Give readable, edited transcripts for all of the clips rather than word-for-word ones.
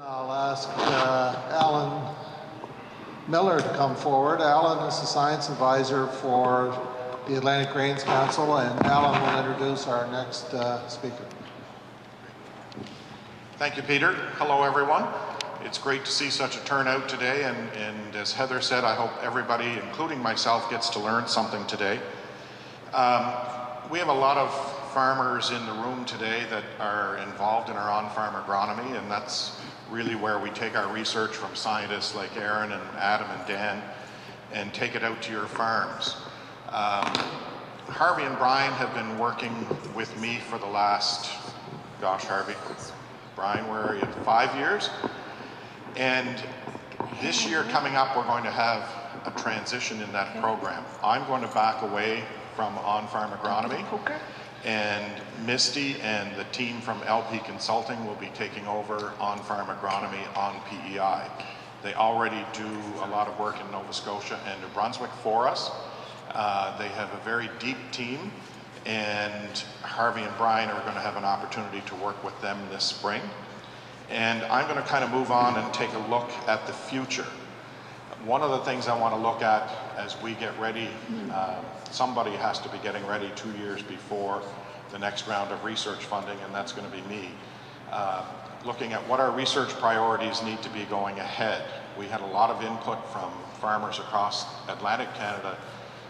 I'll ask Alan Miller to come forward. Alan is the science advisor for the Atlantic Grains Council, and Alan will introduce our next speaker. Thank you, Peter. Hello, everyone. It's great to see such a turnout today, and as Heather said, I hope everybody, including myself, gets to learn something today. We have a lot of farmers in the room today that are involved in our on-farm agronomy, and that's really where we take our research from scientists like Aaron and Adam and Dan and take it out to your farms. Harvey and Brian have been working with me for the last, gosh, Harvey, Brian, where are you, 5 years? And this year coming up, we're going to have a transition in that program. I'm going to back away from on-farm agronomy, and Misty and the team from LP Consulting will be taking over on-farm agronomy on PEI. They already do a lot of work in Nova Scotia and New Brunswick for us. They have a very deep team, and Harvey and Brian are going to have an opportunity to work with them this spring. And I'm going to kind of move on and take a look at the future. One of the things I want to look at as we get ready, somebody has to be getting ready 2 years before the next round of research funding, and that's going to be me. Looking at what our research priorities need to be going ahead. We had a lot of input from farmers across Atlantic Canada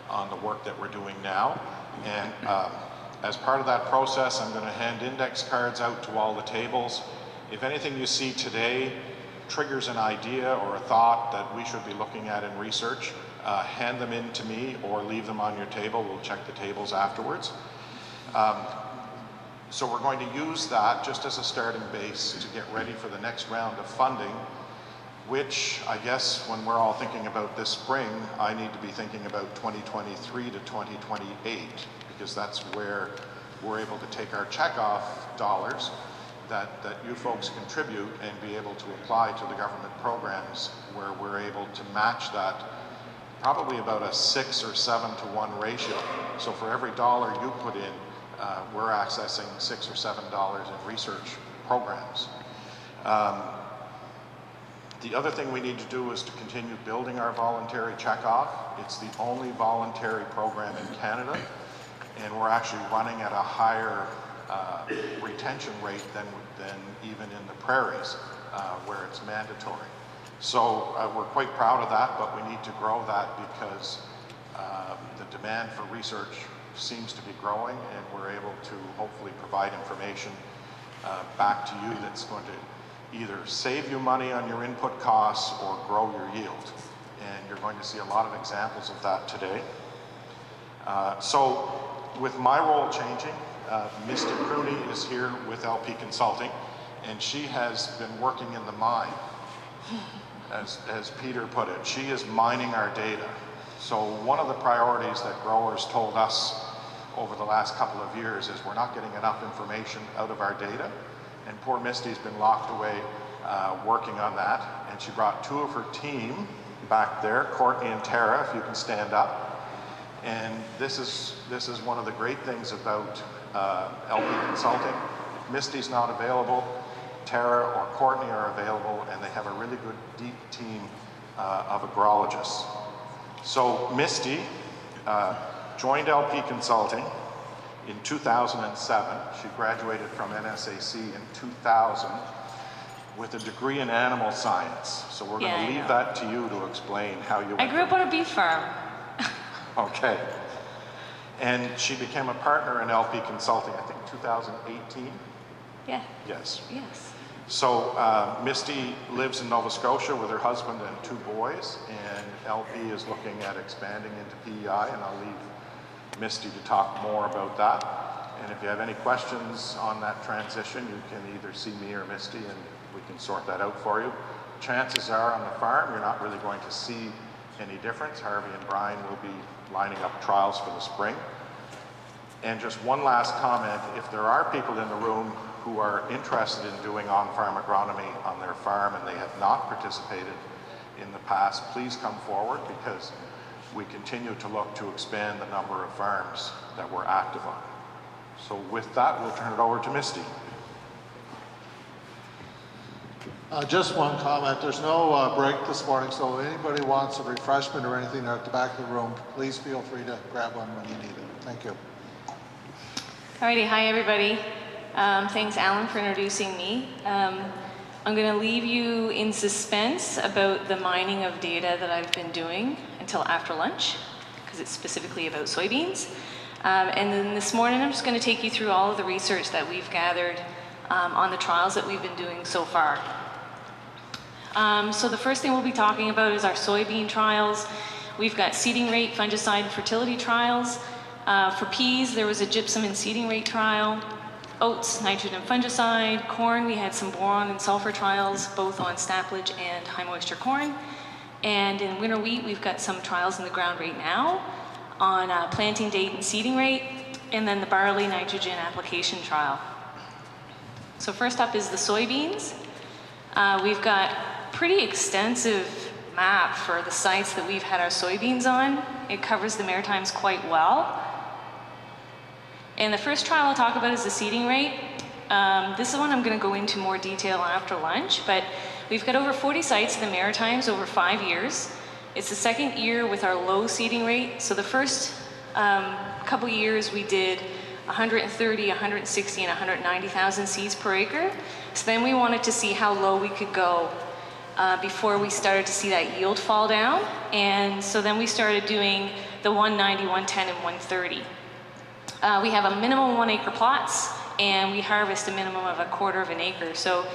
on the work that we're doing now. And as part of that process, I'm going to hand index cards out to all the tables. If anything you see today triggers an idea or a thought that we should be looking at in research, hand them in to me or leave them on your table. We'll check the tables afterwards. So we're going to use that just as a starting base to get ready for the next round of funding, which I guess when we're all thinking about this spring, I need to be thinking about 2023 to 2028, because that's where we're able to take our checkoff dollars that you folks contribute and be able to apply to the government programs, where we're able to match that probably about a 6 or 7 to 1 ratio. So for every dollar you put in, we're accessing $6 or $7 in research programs. The other thing we need to do is to continue building our voluntary checkoff. It's the only voluntary program in Canada, and we're actually running at a higher retention rate than even in the prairies, where it's mandatory. So we're quite proud of that, but we need to grow that because the demand for research seems to be growing, and we're able to hopefully provide information back to you that's going to either save you money on your input costs or grow your yield. And you're going to see a lot of examples of that today. So with my role changing, Misty Croney is here with LP Consulting, and she has been working in the mine, as Peter put it. She is mining our data. So one of the priorities that growers told us over the last couple of years is we're not getting enough information out of our data, and poor Misty's been locked away working on that, and she brought 2 of her team back there, Courtney and Tara, if you can stand up. And this is one of the great things about LP Consulting. If Misty's not available, Tara or Courtney are available, and they have a really good deep team of agrologists. So Misty joined LP Consulting in 2007. She graduated from NSAC in 2000 with a degree in animal science. So we're going to leave that to you to explain how you... I grew up on a beef farm. Okay. And she became a partner in LP Consulting, I think 2018? Yeah. Yes. Yes. So Misty lives in Nova Scotia with her husband and 2 boys, and LP is looking at expanding into PEI, and I'll leave Misty to talk more about that. And if you have any questions on that transition, you can either see me or Misty, and we can sort that out for you. Chances are on the farm, you're not really going to see any difference. Harvey and Brian will be lining up trials for the spring. And just one last comment, if there are people in the room who are interested in doing on-farm agronomy on their farm and they have not participated in the past, please come forward, because we continue to look to expand the number of farms that we're active on. So with that, we'll turn it over to Misty. Just one comment. There's no break this morning, so if anybody wants a refreshment or anything, they're at the back of the room. Please feel free to grab one when you need it. Thank you. Alrighty, hi everybody. Thanks Alan for introducing me. I'm going to leave you in suspense about the mining of data that I've been doing until after lunch, because it's specifically about soybeans. And then this morning I'm just going to take you through all of the research that we've gathered on the trials that we've been doing so far. So the first thing we'll be talking about is our soybean trials. We've got seeding rate, fungicide, and fertility trials. For peas, there was a gypsum and seeding rate trial. Oats, nitrogen fungicide. Corn, we had some boron and sulfur trials, both on staplage and high moisture corn. And in winter wheat, we've got some trials in the ground right now on planting date and seeding rate, and then the barley nitrogen application trial. So first up is the soybeans. We've got pretty extensive map for the sites that we've had our soybeans on. It covers the Maritimes quite well. And the first trial I'll talk about is the seeding rate. This is one I'm going to go into more detail after lunch, but we've got over 40 sites in the Maritimes over 5 years. It's the second year with our low seeding rate. So the first couple years we did 130, 160, and 190,000 seeds per acre. So then we wanted to see how low we could go before we started to see that yield fall down. And so then we started doing the 190, 110, and 130. We have a minimum 1 acre plots, and we harvest a minimum of 1/4 of an acre. So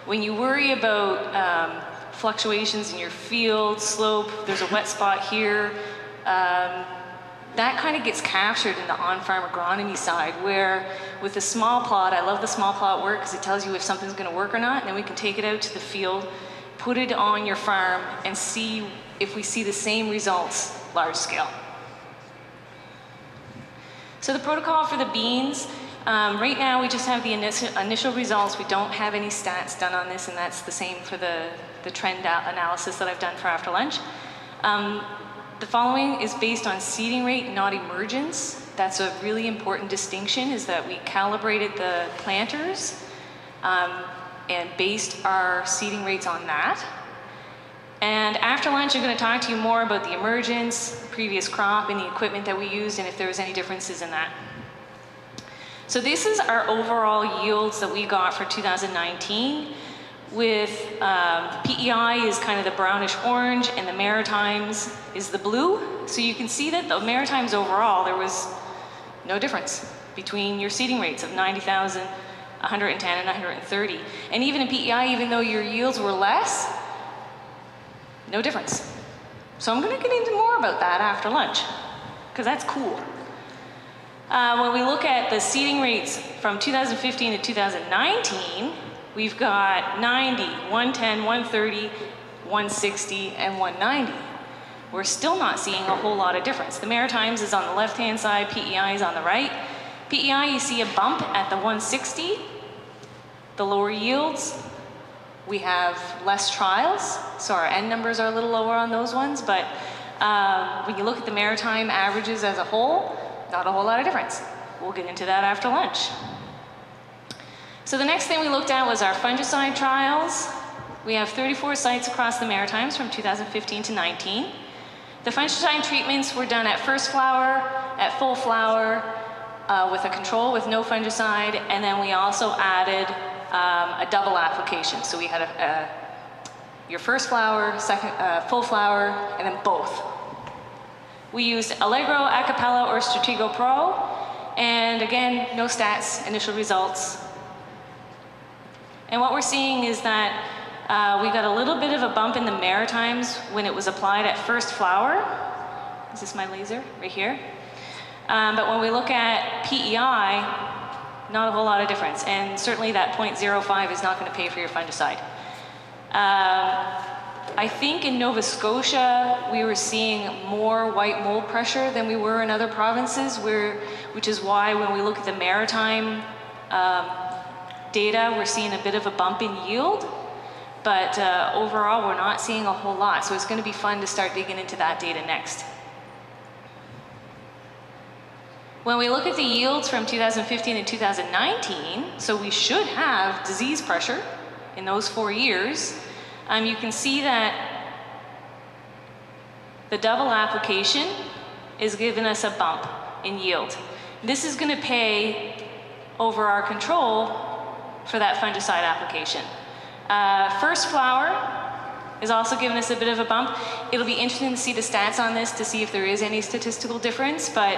when you worry about fluctuations in your field, slope, there's a wet spot here, that kind of gets captured in the on-farm agronomy side, where with a small plot, I love the small plot work because it tells you if something's going to work or not, and then we can take it out to the field, put it on your farm, and see if we see the same results large scale. So the protocol for the beans, right now we just have the initial results. We don't have any stats done on this, and that's the same for the trend analysis that I've done for after lunch. The following is based on seeding rate, not emergence. That's a really important distinction, is that we calibrated the planters and based our seeding rates on that. And after lunch, I'm going to talk to you more about the emergence, previous crop, and the equipment that we used, and if there was any differences in that. So this is our overall yields that we got for 2019, with PEI is kind of the brownish orange, and the Maritimes is the blue. So you can see that the Maritimes overall, there was no difference between your seeding rates of 90,000, 110, and 130. And even in PEI, even though your yields were less, no difference. So I'm going to get into more about that after lunch, because that's cool. When we look at the seeding rates from 2015 to 2019, we've got 90, 110, 130, 160, and 190. We're still not seeing a whole lot of difference. The Maritimes is on the left-hand side, PEI is on the right. PEI, you see a bump at the 160, the lower yields. We have less trials, so our N numbers are a little lower on those ones, but when you look at the Maritime averages as a whole, not a whole lot of difference. We'll get into that after lunch. So the next thing we looked at was our fungicide trials. We have 34 sites across the Maritimes from 2015 to 19. The fungicide treatments were done at first flower, at full flower, with a control with no fungicide, and then we also added a double application. So we had your first flower, second full flower, and then both. We used Allegro, Acapella, or Stratego Pro, and again, no stats, initial results. And what we're seeing is that we got a little bit of a bump in the Maritimes when it was applied at first flower. Is this my laser? Right here. But when we look at PEI, not a whole lot of difference. And certainly that 0.05 is not going to pay for your fungicide. I think in Nova Scotia, we were seeing more white mold pressure than we were in other provinces, which is why when we look at the Maritime data, we're seeing a bit of a bump in yield. But overall, we're not seeing a whole lot. So it's going to be fun to start digging into that data next. When we look at the yields from 2015 and 2019, so we should have disease pressure in those 4 years, you can see that the double application is giving us a bump in yield. This is going to pay over our control for that fungicide application. First flower is also giving us a bit of a bump. It'll be interesting to see the stats on this to see if there is any statistical difference, but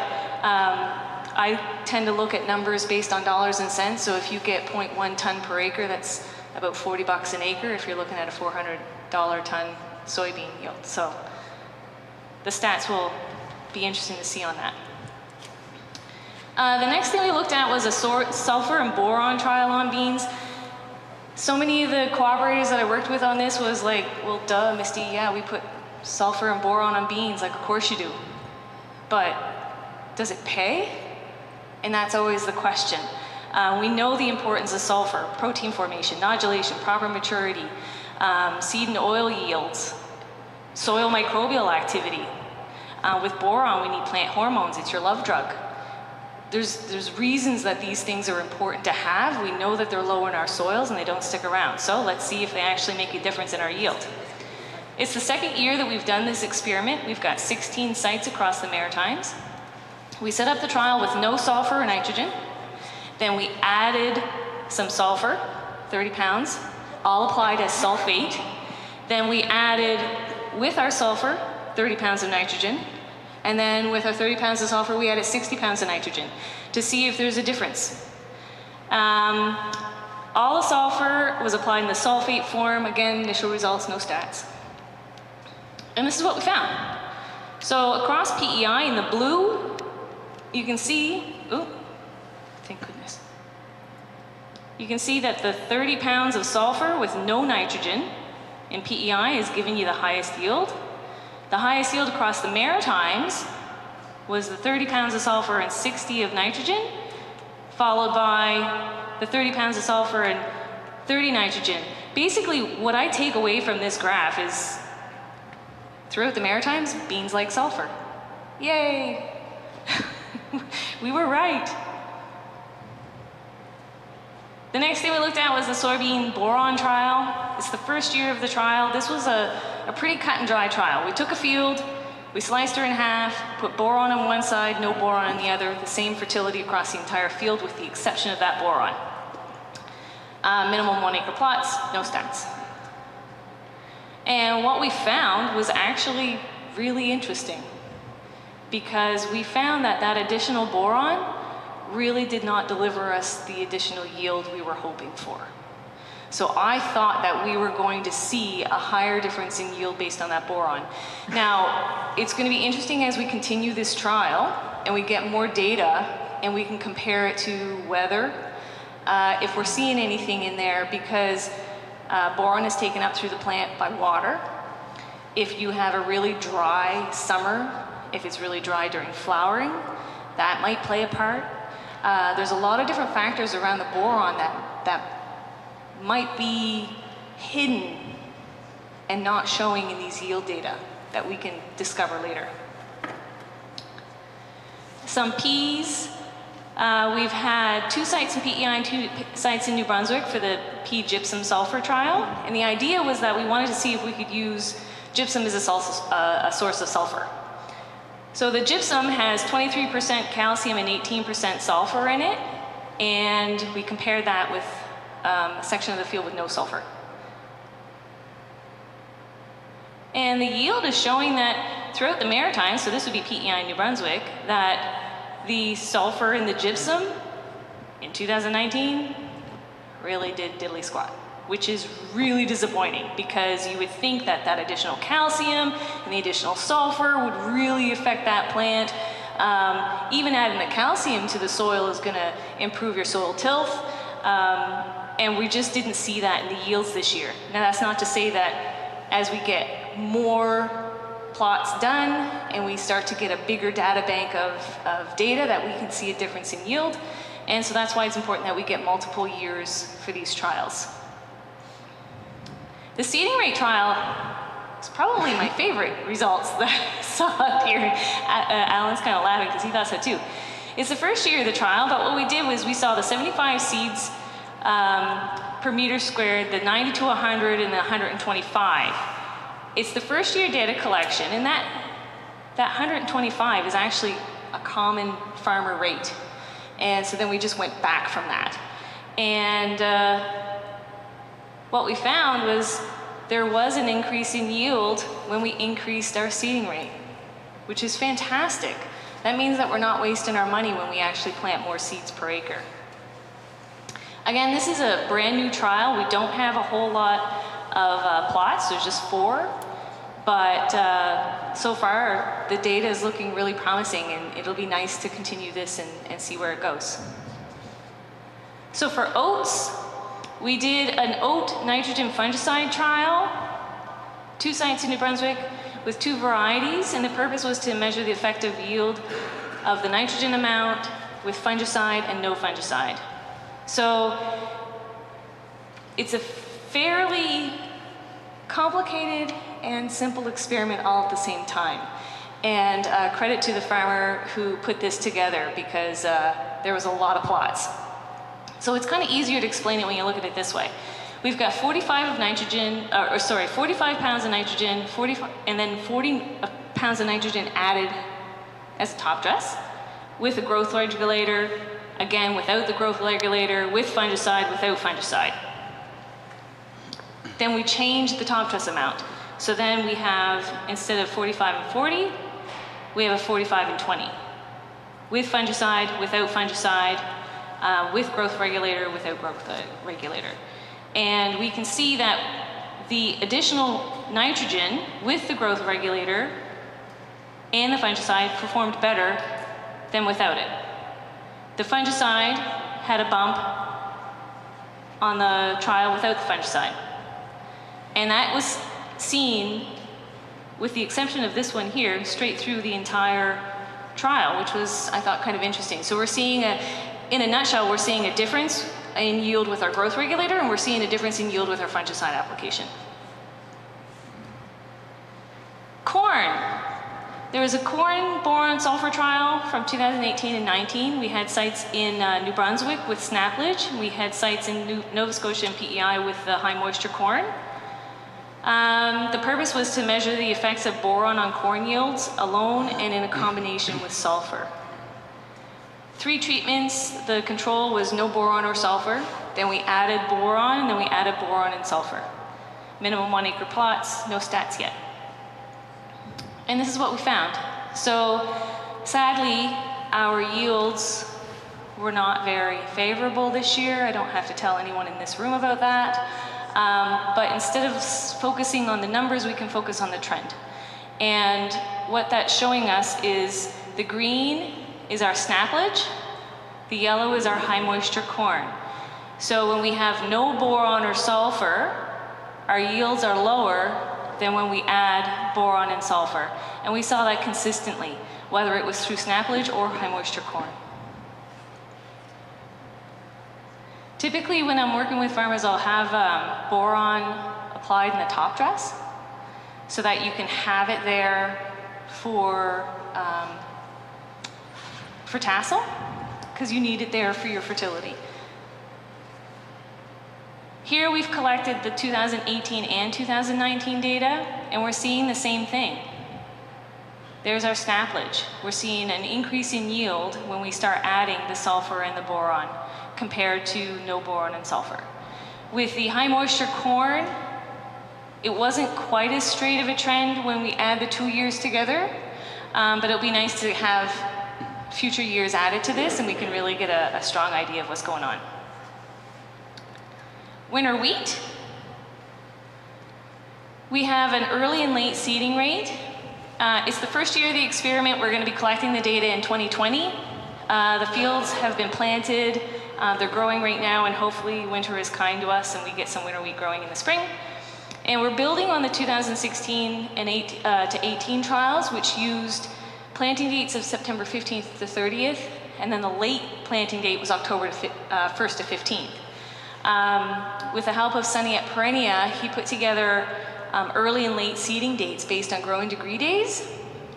I tend to look at numbers based on dollars and cents. So if you get 0.1 ton per acre, that's about $40 an acre if you're looking at a $400 ton soybean yield. So the stats will be interesting to see on that. The next thing we looked at was a sulfur and boron trial on beans. So many of the cooperators that I worked with on this was like, well, duh, Misty, yeah, we put sulfur and boron on beans, like, of course you do. But does it pay? And that's always the question. We know the importance of sulfur, protein formation, nodulation, proper maturity, seed and oil yields, soil microbial activity. With boron, we need plant hormones. It's your love drug. There's reasons that these things are important to have. We know that they're low in our soils and they don't stick around. So let's see if they actually make a difference in our yield. It's the second year that we've done this experiment. We've got 16 sites across the Maritimes. We set up the trial with no sulfur or nitrogen. Then we added some sulfur, 30 pounds, all applied as sulfate. Then we added, with our sulfur, 30 pounds of nitrogen. And then with our 30 pounds of sulfur, we added 60 pounds of nitrogen to see if there's a difference. All the sulfur was applied in the sulfate form. Again, initial results, no stats. And this is what we found. So across PEI in the blue, you can see, oh, thank goodness. You can see that the 30 pounds of sulfur with no nitrogen in PEI is giving you the highest yield. The highest yield across the Maritimes was the 30 pounds of sulfur and 60 of nitrogen, followed by the 30 pounds of sulfur and 30 nitrogen. Basically, what I take away from this graph is, throughout the Maritimes, beans like sulfur. Yay! We were right. The next thing we looked at was the soybean boron trial. It's the first year of the trial. This was a pretty cut and dry trial. We took a field, we sliced her in half, put boron on one side, no boron on the other, the same fertility across the entire field with the exception of that boron. Minimum 1 acre plots, no stats. And what we found was actually really interesting because we found that that additional boron really did not deliver us the additional yield we were hoping for. So I thought that we were going to see a higher difference in yield based on that boron. Now, it's going to be interesting as we continue this trial and we get more data and we can compare it to weather, if we're seeing anything in there, because boron is taken up through the plant by water. If you have a really dry summer, if it's really dry during flowering, that might play a part. There's a lot of different factors around the boron that might be hidden and not showing in these yield data that we can discover later. Some peas. We've had 2 sites in PEI and 2 sites in New Brunswick for the pea gypsum sulfur trial. And the idea was that we wanted to see if we could use gypsum as a source of sulfur. So the gypsum has 23% calcium and 18% sulfur in it, and we compared that with a section of the field with no sulfur. And the yield is showing that throughout the Maritimes, so this would be PEI and New Brunswick, that the sulfur in the gypsum in 2019 really did diddly squat, which is really disappointing because you would think that that additional calcium and the additional sulfur would really affect that plant. Even adding the calcium to the soil is going to improve your soil tilth, and we just didn't see that in the yields this year. Now that's not to say that as we get more plots done and we start to get a bigger data bank of data that we can see a difference in yield, and so that's why it's important that we get multiple years for these trials. The seeding rate trial is probably my favorite results that I saw up here. Alan's kind of laughing because he thought so too. It's the first year of the trial, but what we did was we saw the 75 seeds per meter squared, the 90 to 100 and the 125. It's the first year data collection, and that 125 is actually a common farmer rate. And so then we just went back from that. And what we found was there was an increase in yield when we increased our seeding rate, which is fantastic. That means that we're not wasting our money when we actually plant more seeds per acre. Again, this is a brand new trial. We don't have a whole lot of plots, there's just 4. But so far, the data is looking really promising, and it'll be nice to continue this and see where it goes. So for oats, we did an oat nitrogen fungicide trial, 2 sites in New Brunswick with 2 varieties, and the purpose was to measure the effective yield of the nitrogen amount with fungicide and no fungicide. So it's a fairly complicated and simple experiment all at the same time. And credit to the farmer who put this together, because there was a lot of plots. So it's kind of easier to explain it when you look at it this way. We've got 45 of nitrogen, 45 pounds of nitrogen, and then 40 pounds of nitrogen added as a top dress with a growth regulator, again without the growth regulator, with fungicide, without fungicide. Then we change the top dress amount. So then we have, instead of 45 and 40, we have a 45 and 20. With fungicide, without fungicide, with growth regulator, without growth regulator. And we can see that the additional nitrogen with the growth regulator and the fungicide performed better than without it. The fungicide had a bump on the trial without the fungicide. And that was seen, with the exception of this one here, straight through the entire trial, which was, I thought, kind of interesting. So we're seeing in a nutshell, we're seeing a difference in yield with our growth regulator, and we're seeing a difference in yield with our fungicide application. Corn. There was a corn boron sulfur trial from 2018 and 19. We had sites in New Brunswick with snaplage. We had sites in Nova Scotia and PEI with the high moisture corn. The purpose was to measure the effects of boron on corn yields alone and in a combination with sulfur. 3 treatments, the control was no boron or sulfur. Then we added boron, and then we added boron and sulfur. Minimum 1 acre plots, no stats yet. And this is what we found. So sadly, our yields were not very favorable this year. I don't have to tell anyone in this room about that. But instead of focusing on the numbers, we can focus on the trend. And what that's showing us is the green is our snaplage, the yellow is our high moisture corn. So when we have no boron or sulfur, our yields are lower than when we add boron and sulfur. And we saw that consistently, whether it was through snaplage or high moisture corn. Typically, when I'm working with farmers, I'll have boron applied in the top dress so that you can have it there for tassel, because you need it there for your fertility. Here we've collected the 2018 and 2019 data, and we're seeing the same thing. There's our snaplage. We're seeing an increase in yield when we start adding the sulfur and the boron compared to no boron and sulfur. With the high moisture corn, it wasn't quite as straight of a trend when we add the 2 years together, but it'll be nice to have future years added to this, and we can really get a strong idea of what's going on. Winter wheat. We have an early and late seeding rate. It's the first year of the experiment. We're going to be collecting the data in 2020. The fields have been planted. They're growing right now, and hopefully winter is kind to us and we get some winter wheat growing in the spring. And we're building on the 2016 and 18 trials, which used planting dates of September 15th to 30th, and then the late planting date was October 1st to 15th. With the help of Sonny at Perennia, he put together early and late seeding dates based on growing degree days.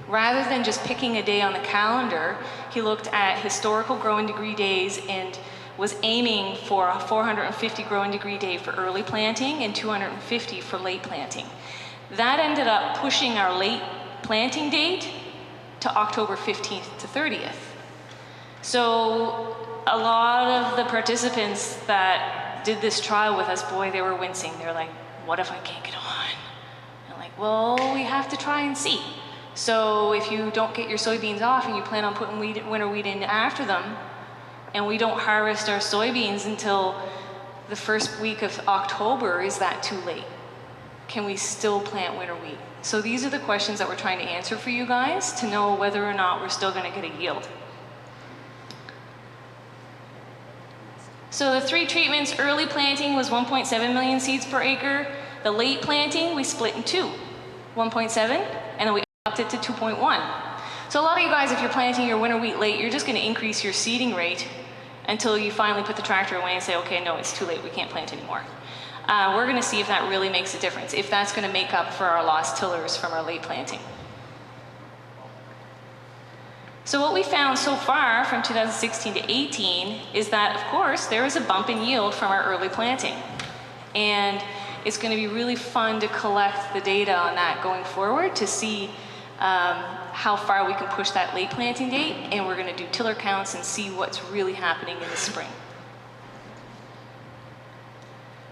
Rather than just picking a day on the calendar, he looked at historical growing degree days and was aiming for a 450 growing degree day for early planting and 250 for late planting. That ended up pushing our late planting date to October 15th to 30th. So a lot of the participants that did this trial with us, boy, they were wincing. They're like, what if I can't get on? I'm like, well, we have to try and see. So if you don't get your soybeans off and you plan on putting winter wheat in after them, and we don't harvest our soybeans until the first week of October, is that too late? Can we still plant winter wheat? So these are the questions that we're trying to answer for you guys to know whether or not we're still going to get a yield. So the 3 treatments, early planting was 1.7 million seeds per acre. The late planting, we split in 2, 1.7, and then we upped it to 2.1. So a lot of you guys, if you're planting your winter wheat late, you're just going to increase your seeding rate until you finally put the tractor away and say, okay, no, it's too late, we can't plant anymore. We're going to see if that really makes a difference, if that's going to make up for our lost tillers from our late planting. So what we found so far from 2016 to 18 is that, of course, there is a bump in yield from our early planting. And it's going to be really fun to collect the data on that going forward to see how far we can push that late planting date, and we're going to do tiller counts and see what's really happening in the spring.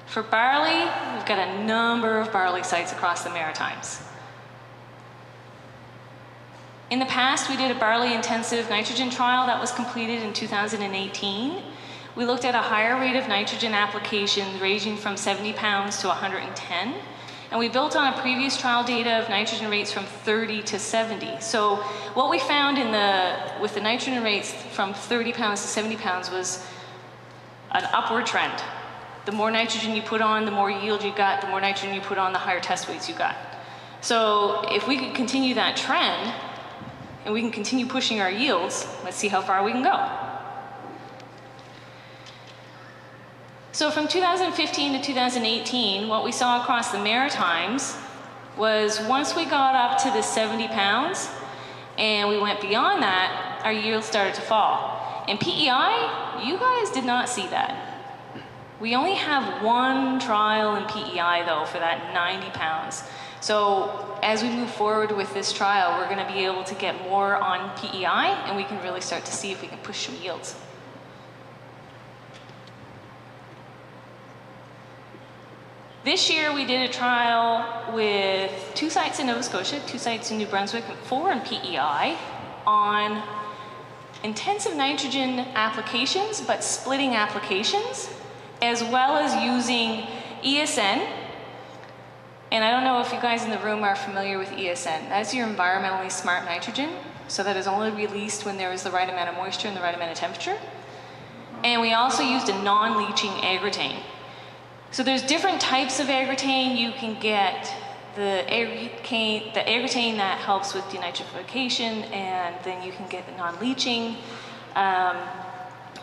For barley, we've got a number of barley sites across the Maritimes. In the past, we did a barley intensive nitrogen trial that was completed in 2018. We looked at a higher rate of nitrogen application ranging from 70 pounds to 110. And we built on a previous trial data of nitrogen rates from 30 to 70. So what we found with the nitrogen rates from 30 pounds to 70 pounds was an upward trend. The more nitrogen you put on, the more yield you got. The more nitrogen you put on, the higher test weights you got. So if we could continue that trend, and we can continue pushing our yields, let's see how far we can go. So from 2015 to 2018, what we saw across the Maritimes was once we got up to the 70 pounds and we went beyond that, our yields started to fall. And PEI, you guys did not see that. We only have 1 trial in PEI though for that 90 pounds. So as we move forward with this trial, we're going to be able to get more on PEI and we can really start to see if we can push some yields. This year we did a trial with 2 sites in Nova Scotia, 2 sites in New Brunswick, and 4 in PEI on intensive nitrogen applications, but splitting applications, as well as using ESN. And I don't know if you guys in the room are familiar with ESN. That's your environmentally smart nitrogen. So that is only released when there is the right amount of moisture and the right amount of temperature. And we also used a non-leaching agrotane. So there's different types of agrotane. You can get the agrotane that helps with denitrification, and then you can get the non-leaching.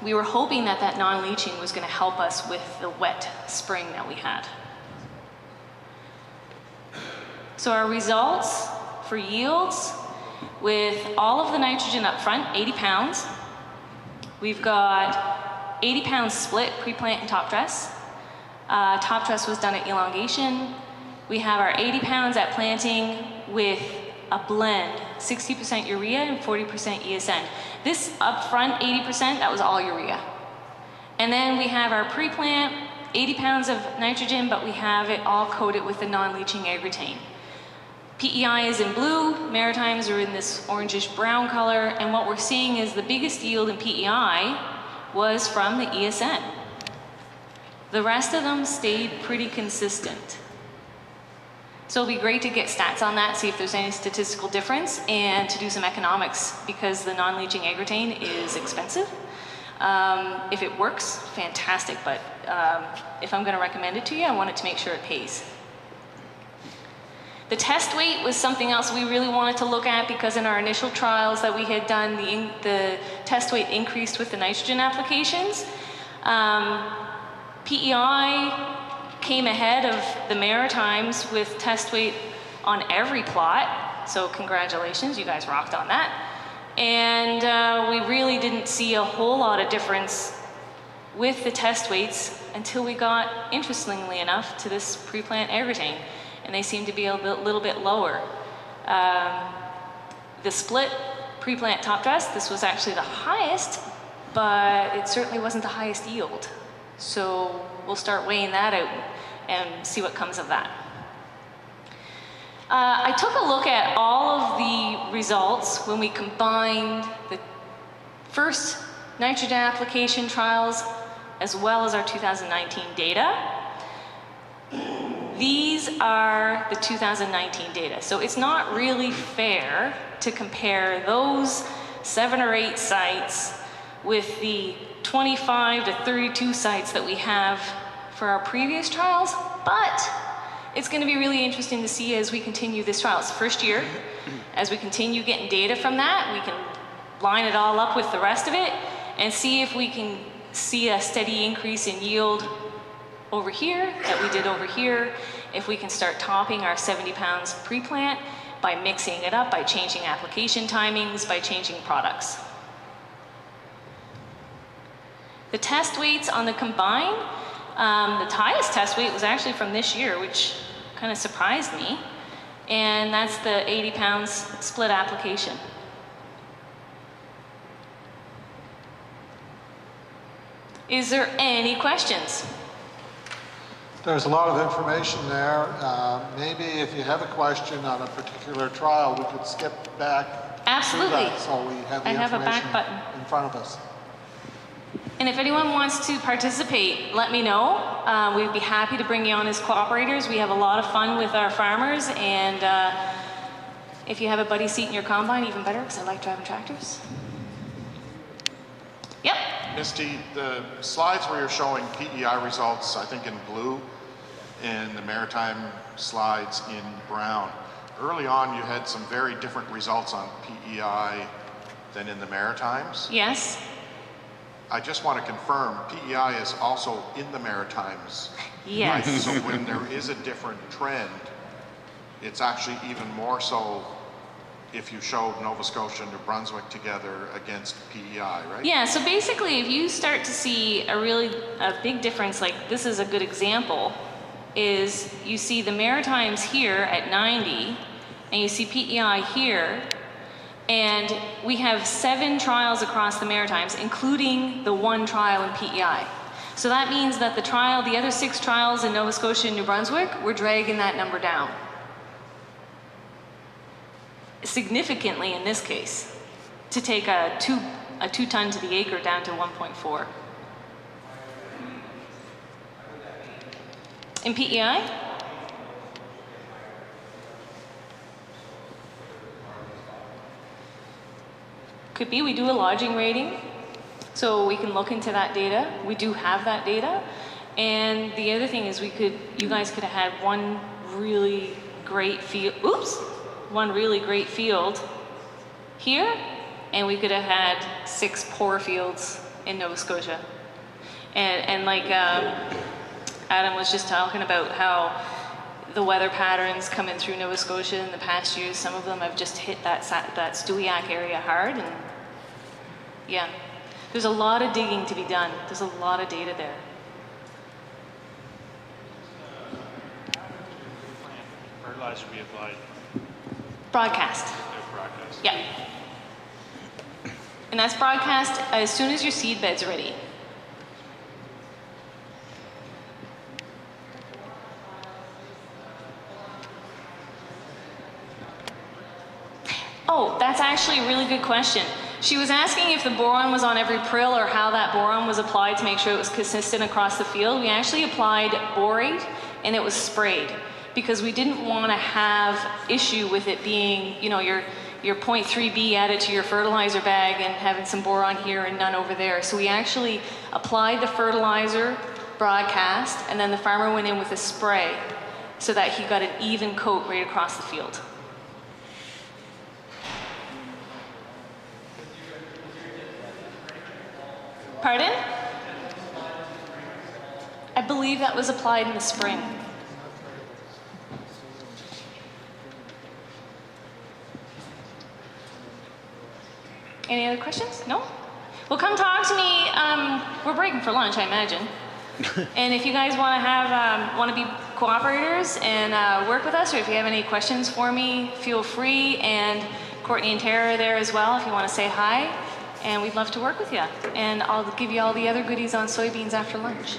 We were hoping that that non-leaching was going to help us with the wet spring that we had. So our results for yields with all of the nitrogen up front, 80 pounds. We've got 80 pounds split pre-plant and top dress. Top dress was done at elongation. We have our 80 pounds at planting with a blend, 60% urea and 40% ESN. This upfront 80%, that was all urea. And then we have our pre-plant, 80 pounds of nitrogen, but we have it all coated with the non-leaching agrotane. PEI is in blue, Maritimes are in this orangish brown color, and what we're seeing is the biggest yield in PEI was from the ESN. The rest of them stayed pretty consistent. So it'll be great to get stats on that, see if there's any statistical difference, and to do some economics because the non-leaching agrotane is expensive. If it works, fantastic, but if I'm gonna recommend it to you, I want it to make sure it pays. The test weight was something else we really wanted to look at because in our initial trials that we had done, the test weight increased with the nitrogen applications. PEI came ahead of the Maritimes with test weight on every plot, so congratulations, you guys rocked on that. And we really didn't see a whole lot of difference with the test weights until we got, interestingly enough, to this pre-plant agrotane, and they seem to be a little bit lower. The split pre-plant top dress, this was actually the highest, but it certainly wasn't the highest yield. So we'll start weighing that out and see what comes of that. I took a look at all of the results when we combined the first nitrogen application trials as well as our 2019 data. These are the 2019 data. So it's not really fair to compare those 7 or 8 sites with the 25 to 32 sites that we have for our previous trials, but it's going to be really interesting to see as we continue this trial. It's the first year. As we continue getting data from that, we can line it all up with the rest of it and see if we can see a steady increase in yield over here that we did over here, if we can start topping our 70 pounds pre-plant by mixing it up, by changing application timings, by changing products. The test weights on the combine, the highest test weight was actually from this year, which kind of surprised me, and that's the 80 pounds split application. Is there any questions? There's a lot of information there. Maybe if you have a question on a particular trial, we could skip back. Absolutely. Through that so we have the I have a back information button. in front of us. And if anyone wants to participate, let me know. We'd be happy to bring you on as cooperators. We have a lot of fun with our farmers, and if you have a buddy seat in your combine, even better, because I like driving tractors. Yep. Misty, the slides where you're showing PEI results, I think in blue, and the maritime slides in brown. Early on, you had some very different results on PEI than in the maritimes. Yes. I just want to confirm, PEI is also in the maritimes. Yes. Right? So when there is a different trend, it's actually even more so if you showed Nova Scotia and New Brunswick together against PEI, right? Yeah, so basically if you start to see a big difference, like this is a good example, is you see the Maritimes here at 90, and you see PEI here, and we have 7 trials across the Maritimes, including the 1 trial in PEI. So that means that the other 6 trials in Nova Scotia and New Brunswick, we're dragging that number down. Significantly in this case, to take a 2 ton to the acre down to 1.4. In PEI? Could be, we do a lodging rating, so we can look into that data. We do have that data. And the other thing is you guys could have had one really great field here, and we could have had 6 poor fields in Nova Scotia. And like Adam was just talking about how the weather patterns coming through Nova Scotia in the past years, some of them have just hit that Stewiacke area hard, and yeah, there's a lot of digging to be done. There's a lot of data there. Fertilizer be applied. Broadcast. Broadcast. Yeah. And that's broadcast as soon as your seed bed's ready. Oh, that's actually a really good question. She was asking if the boron was on every prill or how that boron was applied to make sure it was consistent across the field. We actually applied borate and it was sprayed because we didn't want to have issue with it being, you know, your 0.3B added to your fertilizer bag and having some boron here and none over there. So we actually applied the fertilizer broadcast, and then the farmer went in with a spray so that he got an even coat right across the field. Pardon? I believe that was applied in the spring. Any other questions? No? Well, come talk to me. We're breaking for lunch, I imagine. And if you guys want to have, want to be cooperators and work with us, or if you have any questions for me, feel free. And Courtney and Tara are there as well if you want to say hi. And we'd love to work with you. And I'll give you all the other goodies on soybeans after lunch.